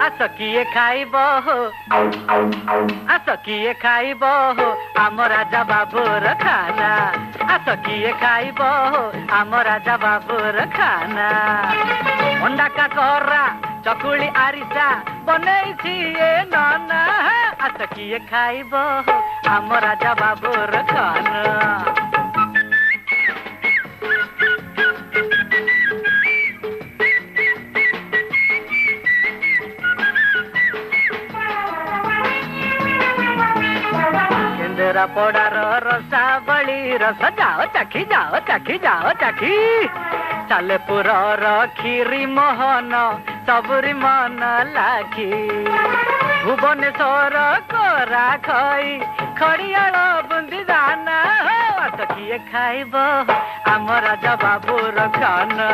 आस किए खाइब हो आस किए खाइब हो आम राजा बाबूर खाना आस किए खाइब हो आम राजा बाबूर खाना अंडा काकरा चकुली आरिसा बनैछि ए नाना आस किए खाइब हो आम राजा बाबूर खाना केंद्रा पड़ार रसावली रस जाओ चाखी सालेपुर खीरी मोहन सबुरी मन लाखी भुवनेश्वर कोरा खई खड़ियाल बुंदी दाना आस किए खाइब आम राजा बाबूर खाना।